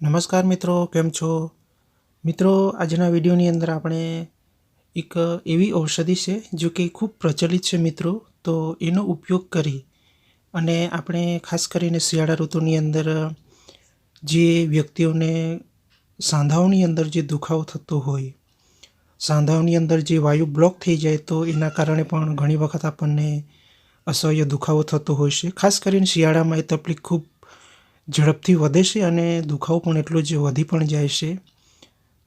નમસ્કાર મિત્રો, કેમ છો? મિત્રો, આજના વિડીયોની અંદર આપણે એક એવી ઔષધિ છે જો કે ખૂબ પ્રચલિત છે મિત્રો. તો એનો ઉપયોગ કરી અને આપણે ખાસ કરીને શિયાળા ઋતુની અંદર જે વ્યક્તિઓને સાંધાઓની અંદર જે દુખાવો થતો હોય, સાંધાઓની અંદર જે વાયુ બ્લોક થઈ જાય તો એના કારણે પણ ઘણી વખત આપણને અસહ્ય દુખાવો થતો હોય છે. ખાસ કરીને શિયાળામાં એ તકલીફ ખૂબ ઝડપથી વધે છે અને દુખાવો પણ એટલો જ વધી પણ જાય છે.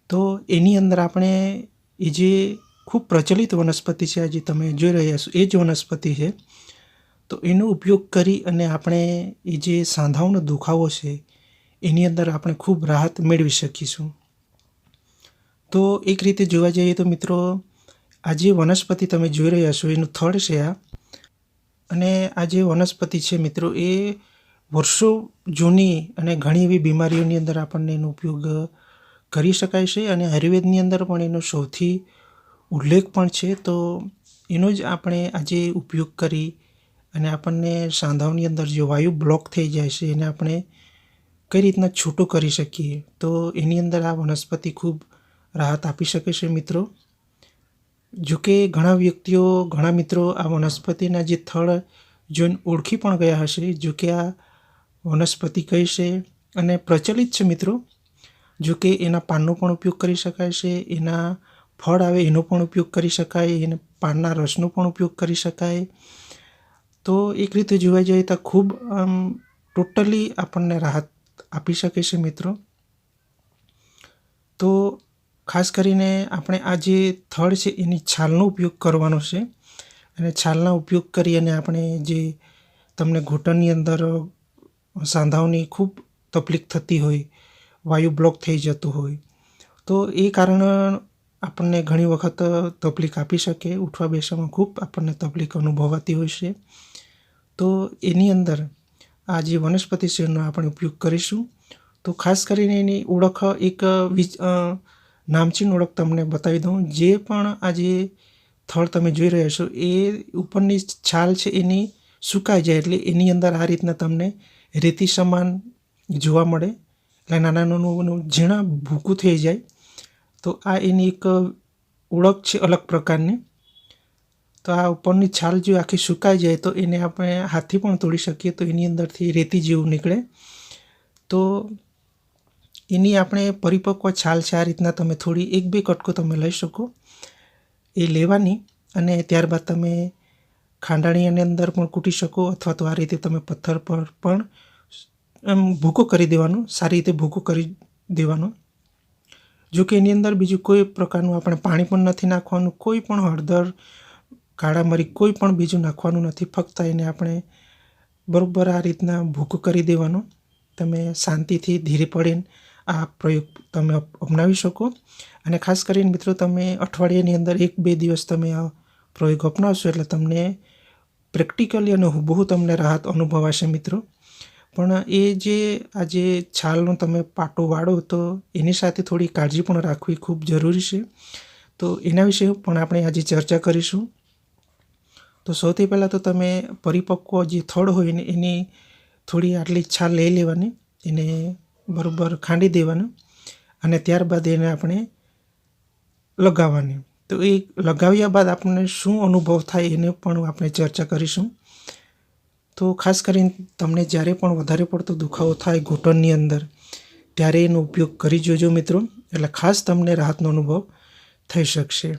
તો એની અંદર આપણે એ જે ખૂબ પ્રચલિત વનસ્પતિ છે, આજે તમે જોઈ રહ્યા છો એ જ વનસ્પતિ છે. તો એનો ઉપયોગ કરી અને આપણે એ જે સાંધાઓનો દુખાવો છે એની અંદર આપણે ખૂબ રાહત મેળવી શકીશું. તો એક રીતે જોવા જઈએ તો મિત્રો, આ જે વનસ્પતિ તમે જોઈ રહ્યા છો એનું થડ છે આ. અને આ જે વનસ્પતિ છે મિત્રો, એ વર્ષો જૂની અને ઘણી એવી બીમારીઓની અંદર આપણને એનો ઉપયોગ કરી શકાય છે અને આયુર્વેદની અંદર પણ એનો સૌથી ઉલ્લેખ પણ છે. તો એનો જ આપણે આજે ઉપયોગ કરી અને આપણને સાંધાઓની અંદર જે વાયુ બ્લોક થઈ જાય છે એને આપણે કઈ રીતના છૂટું કરી શકીએ, તો એની અંદર આ વનસ્પતિ ખૂબ રાહત આપી શકે છે મિત્રો. જો કે ઘણા મિત્રો આ વનસ્પતિના જે થડ જોઈને ઓળખી પણ ગયા હશે. જો કે આ વનસ્પતિ કઈ છે અને પ્રચલિત છે મિત્રો. જો કે એના પાનનો પણ ઉપયોગ કરી શકાય છે, એના ફળ આવે એનો પણ ઉપયોગ કરી શકાય, એને પાનના રસનો પણ ઉપયોગ કરી શકાય. તો એક રીતે જોવા જઈએ તો ખૂબ ટોટલી આપણને રાહત આપી શકે છે મિત્રો. તો ખાસ કરીને આપણે આ જે થડ છે એની છાલનો ઉપયોગ કરવાનો છે અને છાલના ઉપયોગ કરી અને આપણે જે તમને ઘૂંટણની અંદર સાંધાઓની ખૂબ તકલીફ થતી હોય, વાયુ બ્લોક થઈ જતું હોય, તો એ કારણ આપણને ઘણી વખત તકલીફ આપી શકે. ઉઠવા બેસવામાં ખૂબ આપણને તકલીફ અનુભવાતી હોય છે. તો એની અંદર આ જે વનસ્પતિ છે એનો આપણે ઉપયોગ કરીશું. તો ખાસ કરીને એની ઓળખ એક નામચીન ઓળખ તમને બતાવી દઉં. જે પણ આ જે થડ તમે જોઈ રહ્યા છો એ ઉપરની છાલ છે એની સુકાઈ જાય એટલે એની અંદર આ રીતના તમને રેતી સમાન જોવા મળે, એટલે નાના નાનું ઝીણા ભૂકું થઈ જાય. તો આ એની એક ઓળખ છે અલગ પ્રકારની. તો આ ઉપરની છાલ જો આખી સુકાઈ જાય તો એને આપણે હાથથી પણ તોડી શકીએ, તો એની અંદરથી રેતી જેવું નીકળે. તો એની આપણે પરિપક્વ છાલ છે, આ રીતના તમે થોડી 1-2 કટકો તમે લઈ શકો. એ લેવાની અને ત્યારબાદ તમે ખાંડાણીની અંદર પણ કૂટી શકો અથવા તો આ રીતે તમે પથ્થર પર પણ ભૂકો કરી દેવાનો, સારી રીતે ભૂકો કરી દેવાનો. જો કે એની અંદર બીજું કોઈ પ્રકારનું આપણે પાણી પણ નથી નાખવાનું, કોઈ પણ હળદર, કાળા મરી કોઈ પણ બીજું નાખવાનું નથી. ફક્ત એને આપણે બરાબર આ રીતના ભૂકો કરી દેવાનો. તમે શાંતિથી ધીરે પડીને આ પ્રયોગ તમે અપનાવી શકો. અને ખાસ કરીને મિત્રો, તમે અઠવાડિયાની અંદર 1-2 દિવસ તમે આ પ્રયોગ અપનાવશો એટલે તમને પ્રેક્ટિકલી અને હુબહુ તમને રાહત અનુભવાશે મિત્રો. પણ એ જે આ જે છાલનો તમે પાટો વાળો તો એની સાથે થોડી કાળજી પણ રાખવી ખૂબ જરૂરી છે. તો એના વિશે પણ આપણે આજે ચર્ચા કરીશું. તો સૌથી પહેલાં તો તમે પરિપક્વ જે થડ હોય ને એની થોડી આટલી છાલ લઈ લેવાની, એને બરાબર ખાંડી દેવાનું અને ત્યારબાદ એને આપણે લગાવવાની. તો એ લગાવ્યા બાદ આપણને શું અનુભવ થાય એને પણ આપણે ચર્ચા કરીશું. તો ખાસ કરીને તમને જ્યારે પણ વધારે પડતો દુખાવો થાય ઘૂંટણની અંદર, ત્યારે એનો ઉપયોગ કરી જોજો મિત્રો, એટલે ખાસ તમને રાહતનો અનુભવ થઈ શકશે.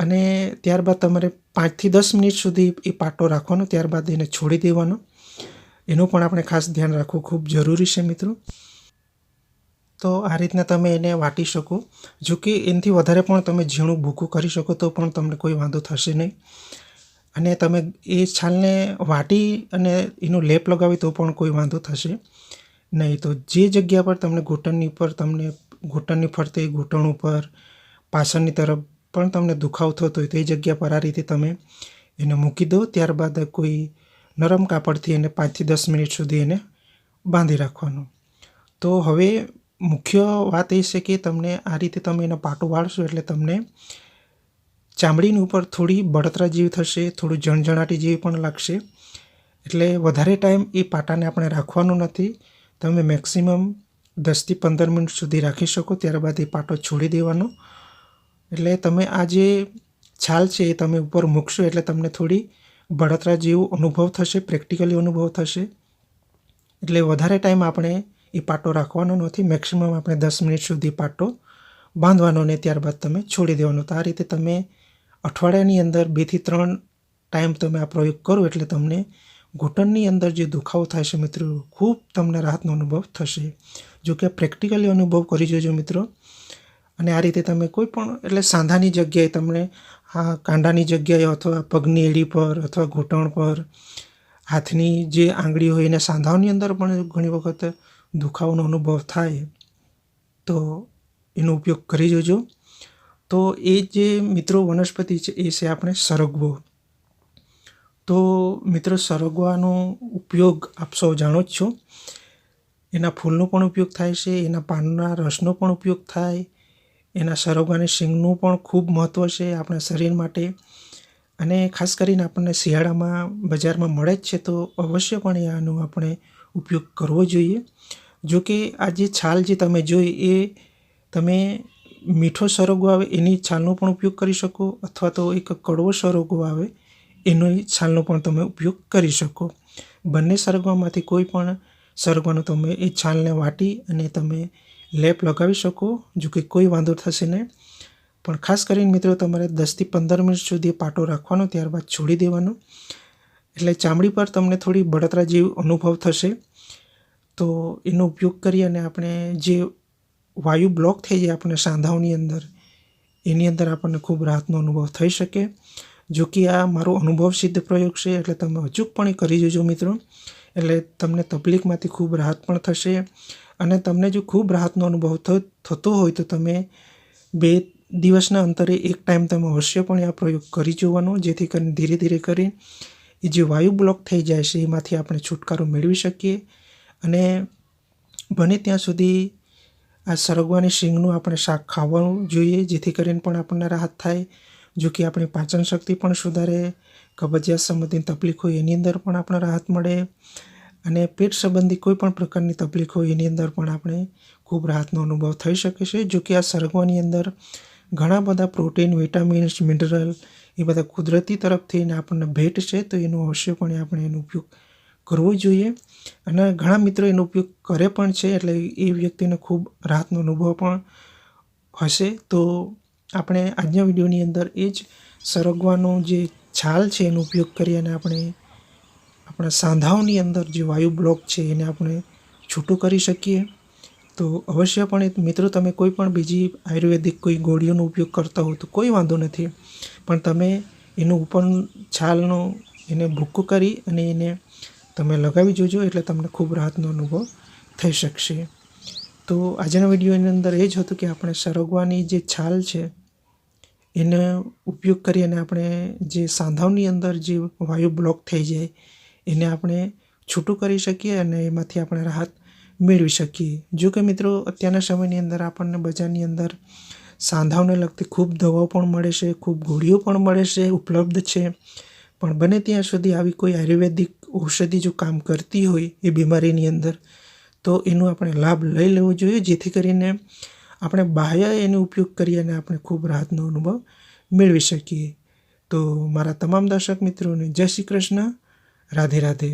અને ત્યારબાદ તમારે 5થી 10 મિનિટ સુધી એ પાટો રાખવાનો, ત્યારબાદ એને છોડી દેવાનો. એનું પણ આપણે ખાસ ધ્યાન રાખવું ખૂબ જરૂરી છે મિત્રો. તો આ રીતના તમે એને વાટી શકો. જો કે એનાથી વધારે પણ તમે ઝીણું ભૂકું કરી શકો તો પણ તમને કોઈ વાંધો થશે નહીં. અને તમે એ છાલને વાટી અને એનો લેપ લગાવી તો પણ કોઈ વાંધો થશે નહીં. તો જે જગ્યા પર તમને ઘૂંટણની ફરતે, ઘૂંટણ ઉપર, પાછળની તરફ પણ તમને દુખાવો થતો હોય તો એ જગ્યા પર આ રીતે તમે એને મૂકી દો. ત્યારબાદ કોઈ નરમ કાપડથી એને 5થી 10 મિનિટ સુધી એને બાંધી રાખવાનું. તો હવે મુખ્ય વાત એ છે કે તમને આ રીતે તમે એનો પાટો વાળશો એટલે તમને ચામડીની ઉપર થોડી બળતરા જેવી થશે, થોડું જણજણાટી જેવી પણ લાગશે. એટલે વધારે ટાઈમ એ પાટાને આપણે રાખવાનો નથી. તમે મેક્સિમમ 10થી 15 મિનિટ સુધી રાખી શકો. ત્યારબાદ એ પાટો છોડી દેવાનો. એટલે તમે આ જે છાલ છે એ તમે ઉપર મૂકશો એટલે તમને થોડી બળતરા જેવો અનુભવ થશે, પ્રેક્ટિકલી અનુભવ થશે. એટલે વધારે ટાઈમ આપણે એ પાટો રાખવાનો નથી. મેક્સિમમ આપણે 10 મિનિટ સુધી પાટો બાંધવાનો ને ત્યારબાદ તમે છોડી દેવાનો. તો આ રીતે તમે અઠવાડિયાની અંદર 2 થી 3 ટાઈમ તમે આ પ્રયોગ કરો એટલે તમને ઘૂંટણની અંદર જે દુખાવો થાય છે મિત્રો, ખૂબ તમને રાહતનો અનુભવ થશે. જો કે પ્રેક્ટિકલી અનુભવ કરી જોજો મિત્રો. અને આ રીતે તમે કોઈ પણ એટલે સાંધાની જગ્યાએ તમને કાંડાની જગ્યાએ અથવા પગની એડી પર અથવા ઘૂંટણ પર, હાથની જે આંગળી હોય એને સાંધાઓની અંદર પણ ઘણી વખત દુખાવાનો અનુભવ થાય તો એનો ઉપયોગ કરી જોજો. તો એ જે મિત્રો વનસ્પતિ છે એ છે આપણે સરગવો. તો મિત્રો સરગવાનો ઉપયોગ આપ સૌ જાણો જ છો. એના ફૂલનો પણ ઉપયોગ થાય છે, એના પાનના રસનો પણ ઉપયોગ થાય, એના સરગવાની શીંગનું પણ ખૂબ મહત્ત્વ છે આપણા શરીર માટે. અને ખાસ કરીને આપણને શિયાળામાં બજારમાં મળે જ છે તો અવશ્યપણે આનો આપણે ઉપયોગ કરવો જોઈએ. જો કે આ જે છાલ જે તમે જોઈ એ તમે મીઠો સરગવો આવે એની છાલનો પણ ઉપયોગ કરી શકો, અથવા તો એક કડવો સરગવો આવે એનો છાલનો પણ તમે ઉપયોગ કરી શકો. બંને સરગવામાંથી કોઈ પણ સરગવાનો તમે એ છાલને વાટી અને તમે લેપ લગાવી શકો. જો કે કોઈ વાંધો થશે નહીં. પણ ખાસ કરીને મિત્રો તમારે 10થી 15 મિનિટ સુધી પાટો રાખવાનો, ત્યારબાદ છોડી દેવાનો. એટલે ચામડી પર તમને થોડી બળતરા જેવો અનુભવ થશે. તો એનો ઉપયોગ કરી અને આપણે જે વાયુ બ્લોક થઈ જાય આપણે સાંધાઓની અંદર, એની અંદર આપણને ખૂબ રાહતનો અનુભવ થઈ શકે. જો કે આ મારો અનુભવ સિદ્ધ પ્રયોગ છે એટલે તમે અચૂકપણે કરી જોજો મિત્રો. એટલે તમને તકલીફમાંથી ખૂબ રાહત પણ થશે. અને તમને જો ખૂબ રાહતનો અનુભવ થતો હોય તો તમે 2 દિવસના અંતરે એક ટાઈમ તમે અવશ્યપણે આ પ્રયોગ કરી જોવાનો, જેથી કરીને ધીરે ધીરે કરી એ જે વાયુ બ્લોક થઈ જાય છે એમાંથી આપણે છુટકારો મેળવી શકીએ. અને બને ત્યાં સુધી આ સરગવાની શીંગનું આપણે શાક ખાવાનું જોઈએ, જેથી કરીને પણ આપણને રાહત થાય. જો કે આપણી પાચન શક્તિ પણ સુધારે, કબજિયાત સંબંધી તકલીફ હોય એની અંદર પણ આપણે રાહત મળે, અને પેટ સંબંધી કોઈ પણ પ્રકારની તકલીફ હોય એની અંદર પણ આપણે ખૂબ રાહતનો અનુભવ થઈ શકે છે. જો કે આ સરગવાની અંદર ઘણા બધા પ્રોટીન, વિટામિન્સ, મિનરલ એ બધા કુદરતી તરફથી આપણને ભેટ છે. તો એનો અવશ્યપણે આપણે એનો ઉપયોગ કરવો જોઈએ. અને ઘણા મિત્રો એનો ઉપયોગ કરે પણ છે એટલે એ વ્યક્તિને ખૂબ રાહતનો અનુભવ પણ હશે. તો આપણે આજના વિડીયોની અંદર એ જ સરગવાનો જે છાલ છે એનો ઉપયોગ કરી અને આપણે આપણા સાંધાઓની અંદર જે વાયુ બ્લોક છે એને આપણે છૂટું કરી શકીએ. તો અવશ્યપણે મિત્રો તમે કોઈ પણ બીજી આયુર્વેદિક કોઈ ગોળીઓનો ઉપયોગ કરતા હો તો કોઈ વાંધો નથી, પણ તમે એનો ઉપર છાલનો એને ભૂકો કરી અને એને તમે લગાવી જોજો એટલે તમને ખૂબ રાહતનો અનુભવ થઈ શકશે. તો આજના વિડીયોની અંદર એ જ હતું કે આપણે સરગવાની જે છાલ છે એનો ઉપયોગ કરી અને આપણે જે સાંધાઓની અંદર જે વાયુ બ્લોક થઈ જાય એને આપણે છૂટું કરી શકીએ અને એમાંથી આપણે રાહત મેળવી શકીએ. જો કે મિત્રો અત્યારના સમયની અંદર આપણને બજારની અંદર સાંધાઓને લગતી ખૂબ દવાઓ પણ મળે છે, ખૂબ ગોળીઓ પણ મળે છે, ઉપલબ્ધ છે. પણ બને ત્યાં સુધી આવી કોઈ આયુર્વેદિક ઔષધિ જો કામ કરતી હોય એ બીમારીની અંદર તો એનો આપણે લાભ લઈ લેવો જોઈએ, જેથી કરીને આપણે બાહ્ય એનો ઉપયોગ કરી અને આપણે ખૂબ રાહતનો અનુભવ મેળવી શકીએ. તો મારા તમામ દર્શક મિત્રોને જય શ્રી કૃષ્ણ, રાધે રાધે.